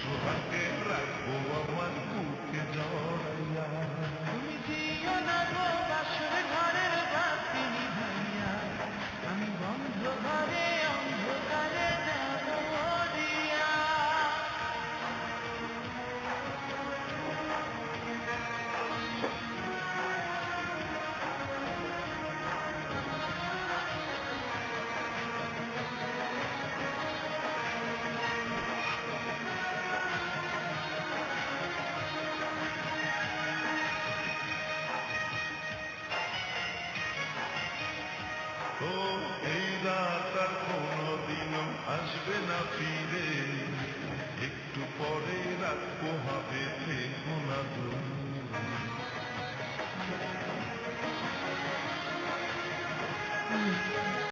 সোহাগে রাখবো আমার বুকে জড়াইয়া। তুমি দিও না গো বাসর ঘরের বাতি নিভাইয়া, আমি বন্ধ ঘরে অন্ধকারে যাব মরিয়া। ও এই রাত আর কোনোদিনও আসবে না ফিরে, একটু পরে রাত পোহাবে থেকো না দূরে।